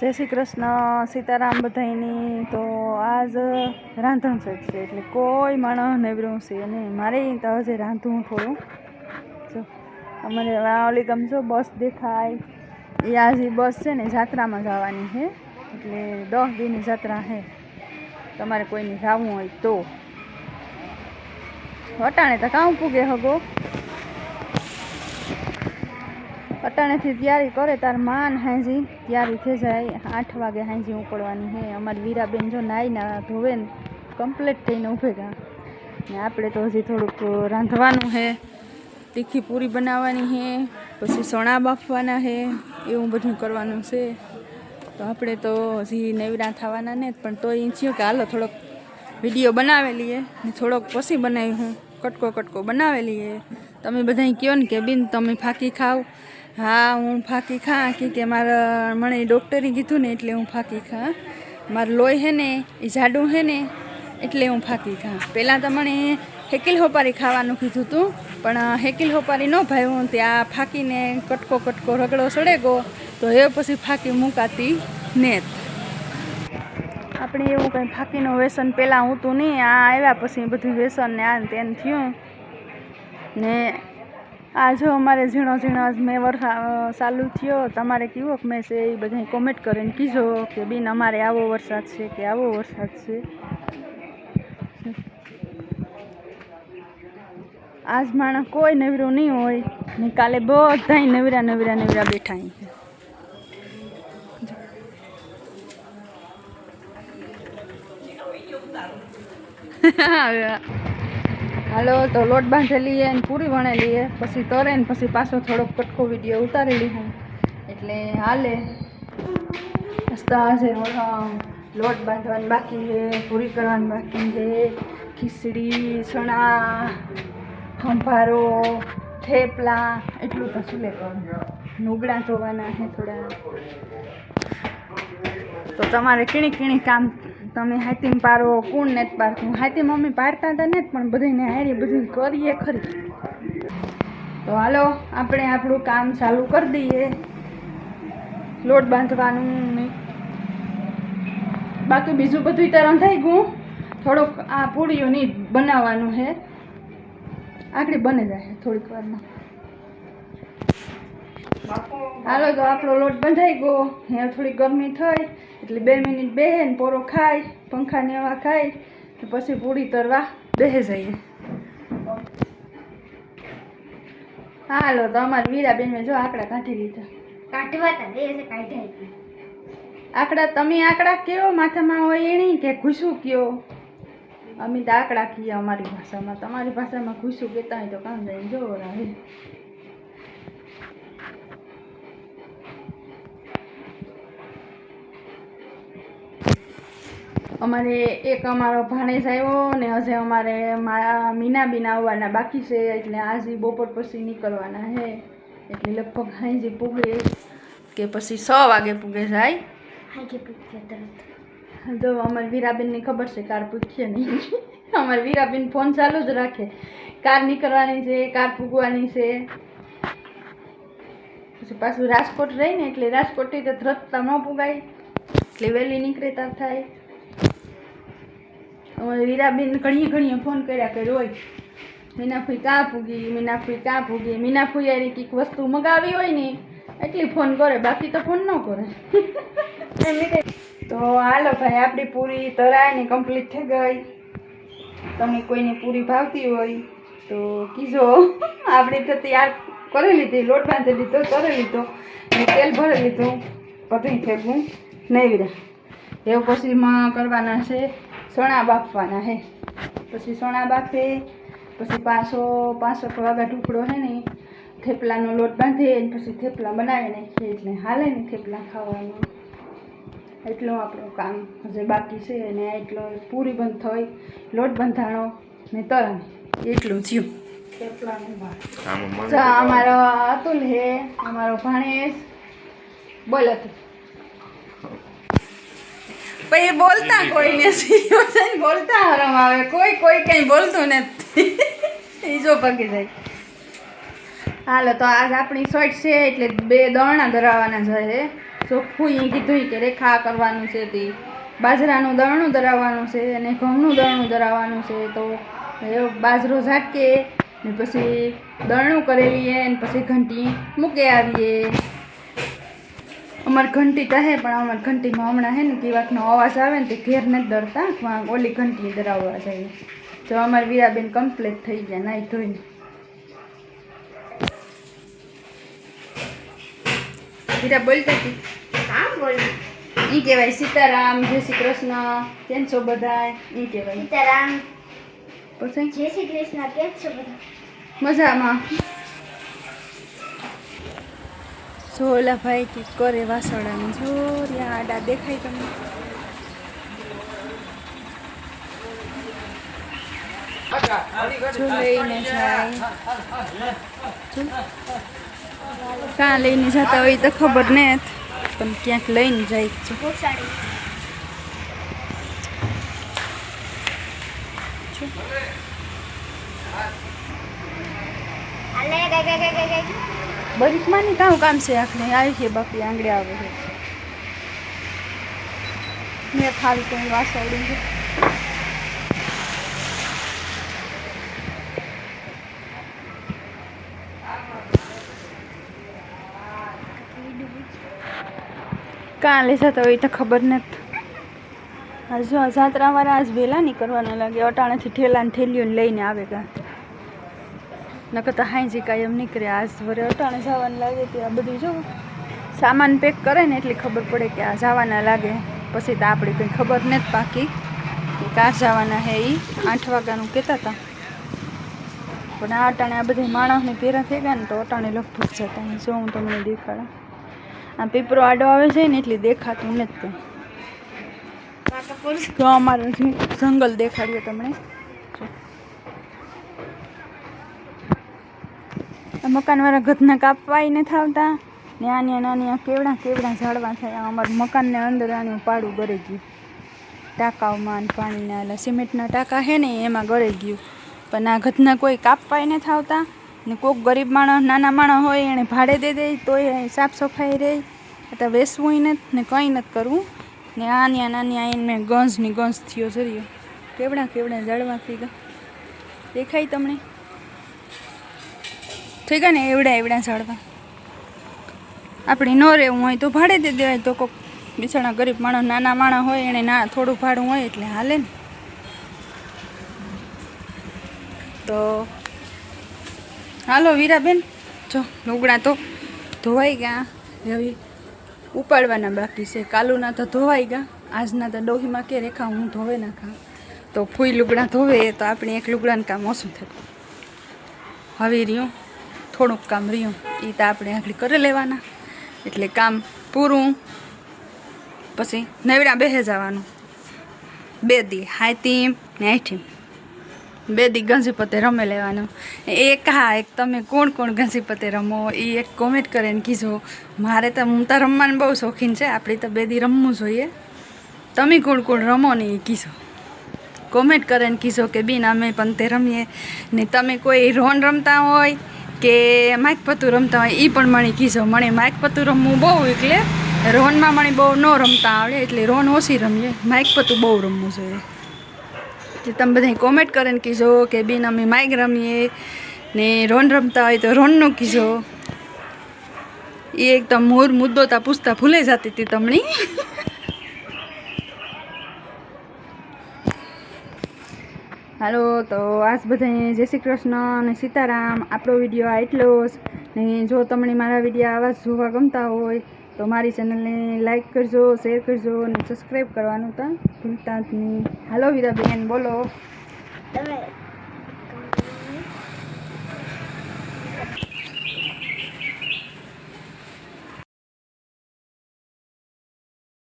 જય શ્રી કૃષ્ણ, સીતારામ બધાયની। તો આજ રાંધણ સેટ છે એટલે કોઈ માણસ નેવરું છે નહીં। મારે તો હજી રાંધવું થોડું જો અમારે ઓલી ગમજો બસ દેખાય એ આજે બસ છે ને જાત્રામાં જવાની છે એટલે 10 દીની જાત્રા છે। તમારે કોઈને જવું હોય તો વટાણે તો કામ પૂગે હગો અટાણેથી તૈયારી કરે તાર માન હાંજી તૈયારી થઈ જાય 8 વાગે હાંજી ઉપડવાની છે। અમારી વીરાબેન જો નાઈને ધોવે ને કમ્પ્લીટ થઈને ઊભે ગયા ને આપણે તો હજી થોડુંક રાંધવાનું છે, તીખી પૂરી બનાવવાની છે, પછી સણા બાફવાના છે, એવું બધું કરવાનું છે। તો આપણે તો હજી નેવરા થવાના ને પણ તો એ થયું કે હાલો થોડોક વિડીયો બનાવેલી ને થોડોક પછી બનાવી હું કટકો બનાવેલી। તમે બધા કહો ને કે બેન તમે ફાંકી ખાવ। હા હું ફાંકી ખા કે મારા મને ડૉક્ટરે કીધું ને એટલે હું ફાંકી ખા। મારું લોહી છે ને એ જાડું છે ને એટલે હું ફાંકી ખા। પહેલાં તો મને હેકીલ હોપારી ખાવાનું કીધું હતું પણ હેકીલ હોપારી ન ભાવ્યું ત્યાં ફાંકીને કટકો રગડો સડે ગયો તો એ પછી ફાંકી મુકાતી ને આપણે એવું કંઈ ફાંકીનું વ્યસન પહેલાં હોતું નહીં। આ આવ્યા પછી બધું વ્યસન ને આ તેમ થયું ને આ જો અમારે ઝીણો મેં ચાલુ થયો। તમારે કેવો મેં છે એ બધા કોમેન્ટ કરીને કીધો કે બેન અમારે આવો વરસાદ છે કે આવો વરસાદ છે। આજ માણસ કોઈ નવરું નહીં હોય ને કાલે બધા નવરા બેઠા હાલો તો લોટ બાંધેલી ને પૂરી વણેલી પછી તરે ને પછી પાછો થોડોક કટકો વિડીયો ઉતારેલી હું એટલે હાલે આજે લોટ બાંધવાની બાકી છે, પૂરી કરવાની બાકી છે, ખીચડી ચણા સંભારો થેપલા એટલું તો સુલે કરવાનું। નુગડા ધોવાના છે થોડા। તો તમારે કીણી કામ તમે હાથીમ પારો કોણ ને પારતું હાથી મમ્મી પાડતા હતા ને પણ બધાને હારી બધું કરીએ ખરી। તો હાલો આપણે આપણું કામ ચાલુ કરી દઈએ લોટ બાંધવાનું ને બાકી બીજું બધું તો રંધાઈ ગયું। થોડુંક આ પૂરીઓની બનાવવાનું છે, આખરી બની જાય થોડીક વારમાં। હાલો તો આપણો લોટ બંધાઈ ગયો અહીંયા થોડી ગરમી થઈ એટલે 2 મિનિટ બેહે ને પોરો ખાય પંખાની હવા ખાય પછી પૂરી તરવા બેસી જઈએ। હાલો તો અમારી વીરાબેન જો આંકડા કાઢી લીધા। આંકડા તમે આંકડા કયો માથામાં હોય એણી કે ઘૂસું કયો? અમે તો આંકડા કહીએ અમારી ભાષામાં, તમારી ભાષામાં ઘૂસું કહેતા હોય તો કામ જાય જો રાહે। અમારે એક અમારો ભાણેજ આવ્યો ને હજે અમારે મારા મીનાબીન આવવાના બાકી છે એટલે આજે બપોર પછી નીકળવાના છે એટલે લગભગ હાંજી પૂગે કે પછી 6 વાગે પૂગે જાય। જો અમારી વીરાબેનની ખબર છે કાર પૂછીએ નહીં અમારી વીરાબેન ફોન ચાલુ જ રાખે કાર નીકળવાની છે કાર પૂગવાની છે। પછી પાછું રાજકોટ રહીને એટલે રાજકોટથી તો ધ્રતતા ન પૂગાય એટલે વહેલી નીકળે તાર થાય। અમારી વીરાબેન ઘણીએ ફોન કર્યા કર્યો હોય મીનાફુઈ કાં પૂગી મીનાફુઈ યારી કંઈક વસ્તુ મગાવી હોય ને એટલી ફોન કરે બાકી તો ફોન ન કરે। તો હાલો ભાઈ આપણી પૂરી તરાય ને કમ્પ્લીટ થઈ ગઈ। તમને કોઈને પૂરી ભાવતી હોય તો કીજો। આપણે તો તૈયાર કરી લીધી લોટ બાંધી લીધો તરી લીધો ને તેલ ભરી લીધું બધું ભેગું નેવરા એવું પછી કરવાના છે સણા બાફવાના છે પછી સણા બાફે પછી પાછો વાગા ઢુકડો છે ને થેપલાનો લોટ બાંધીએ ને પછી થેપલા બનાવી નાખીએ એટલે હાલે ને થેપલા ખાવાનું। એટલું આપણું કામ હજી બાકી છે અને એટલો પૂરી બંધ થઈ લોટ બંધાણો ને તરાણી એટલું થયું। અમારો અતુલ હે અમારો ભાણેજ બોલો પછી બોલતા કોઈ નથી બોલતા હરમ આવે કોઈ કંઈ બોલતું નથી એ જો પગી જાય। હાલો તો આજ આપણી શર્ટ છે એટલે 2 દળણા ધરાવવાના છે ચોખ્ખું કીધું કે રેખા કરવાનું છે તે બાજરાનું દળણું દરાવવાનું છે અને ઘઉંનું દળણું દરાવવાનું છે. તો એ બાજરો ઝાટકે ને પછી દળણું કરેલીએ ને પછી ઘંટી મૂકે આવીએ. અમારી ઘંટી કહે પણ અમારી ઘંટીમાં હમણાં હે ને કેવાકનો અવાજ આવે ને તે ઘેર નથી દરતા, ઓલી ઘંટી દરાવવા જઈએ. જો અમારી વીરાબેન કમ્પ્લીટ થઈ ગયા નાઈ ધોઈને. વીરા બોલતા હતી ઈ કહેવાય સીતારામ, જય શ્રી કૃષ્ણ, કેમ છો બધા? ઈ કહેવાય સીતારામ, પછી જય શ્રી કૃષ્ણ, કેમ છો બધા? મજામાં. સોલા ભાઈ કી કરે વાસણાની જોરિયા આડા દેખાય તમને? જો લઈને જાય કાં લઈને જતા હોય તો ખબર નહીં, પણ ક્યાંક લઈને જાય છે. બરીકમાં ની કામ છે આખને આવી છે બાપી આંગળે આવે છે. મેં ખાલી કોઈ વાસવડી છે. કાં લઈ જતા હોય તો ખબર નથી. હજુ આ જાત્રાવાળા આજ વહેલા નહીં કરવાના લાગે, અટાણેથી ઠેલા ને ઠેલીઓને લઈને આવે કાં નકર તો હાઈજી કાંઈ એમ નીકળે. આજ વરે અટાણે જવાનું લાગે તે આ બધું જો સામાન પેક કરે ને એટલી ખબર પડે કે આ જવાના લાગે. પછી તો આપણે કંઈ ખબર નથી પાકી કે કાં જવાના હે. એ 8 વાગ્યાનું કહેતા હતા, પણ આ અટાણે આ બધી માણસને ભેરા થઈ ગયા ને તો અટાણે લગભગ જતા. જો હું તમને દેખાડું, આ પીપરો આડો આવે છે ને એટલે દેખાતું નથી કંઈ. તો અમારું જંગલ દેખાડીએ તમને. મકાનવાળા ગધના કાપવાય નથી આવતા. નાની નાની કેવડા કેવડા ઝાડવા થયા. અમારું મકાનને અંદર આનું પાડું ગળી ગયું. ટાંકાઓમાં પાણીના એટલે સિમેન્ટના ટાંકા છે ને એમાં ગળી ગયું. પણ આ ગધના કોઈ કાપવાય નથી આવતા ને કોઈક ગરીબ માણસ નાના માણસ હોય એને ભાડે દે દે તોય સાફ સફાઈ રહે. તો વેસવું નથી ને કંઈ નથી કરવું. ને આની નાની આઈને મેં ગંજની ગંજ થયો જરીયો. કેવડા કેવડા ઝાડવા થઈ ગયા દેખાય તમને? થઈ ગયા ને એવડા એવડા ઝાડવા. આપણે ન રહેવું હોય તો ભાડે દે દેવાય. તો કોઈક બિચારા ગરીબ માણસ નાના માણસ હોય એને ના થોડું ભાડું હોય એટલે હાલે ને. તો હાલો વીરાબેન, જો લુગડા તો ધોવાઈ ગયા, હવે ઉપાડવાના બાકી છે. કાલુના તો ધોવાઈ ગયા, આજના તો ડોહીમાં કે રેખા હું ધોવે નાખા. તો ફૂઈ લુગડા ધોવે તો આપણે એક લુગડાનું કામ ઓછું થતું. હવે રહ્યું થોડુંક કામ રહ્યું, એ તો આપણે આગળ કરી લેવાના એટલે કામ પૂરું. પછી નવડા બેસી જવાનું. 2 દી હાથીમ ને આઠીમ 2 દી ગંજીપતે રમે લેવાનું. એક તમે કોણ કોણ ગંજીપતે રમો એ એક કોમેન્ટ કરીને કીધો. મારે તો હું તો રમવાનું બહુ શોખીન છે, આપણે તો 2 દી રમવું જોઈએ. તમે કોણ કોણ રમો ને એ કીધો, કોમેન્ટ કરીને કીધો કે બીન અમે પણ તે રમીએ. ને તમે કોઈ રોન રમતા હોય કે માઇક પતું રમતા હોય એ પણ મને કીધો. મને માઇક પતું રમવું બહુ, એટલે રોનમાં મને બહુ ન રમતા આવડે એટલે રોન ઓછી રમીએ, માઇક પતું બહુ રમવું જોઈએ. એટલે તમે બધા કોમેન્ટ કરીને કીધો કે બેન અમે માઇક રમીએ ને રોન રમતા હોય તો રોનનું કીધો. એ એકદમ મુદ્દો તા પૂછતા ભૂલે જતી હતી તમને. હાલો તો આજ બધાને જય શ્રી કૃષ્ણ અને સીતારામ. આપણો વિડીયો આ એટલો જ. ને જો તમને મારા વિડીયો આવા જ જોવા ગમતા હોય તો મારી ચેનલને લાઈક કરજો, શેર કરજો અને સબસ્ક્રાઈબ કરવાનું તો ભૂલતા જ નહીં. હાલો વીરાબેન બોલો. તમે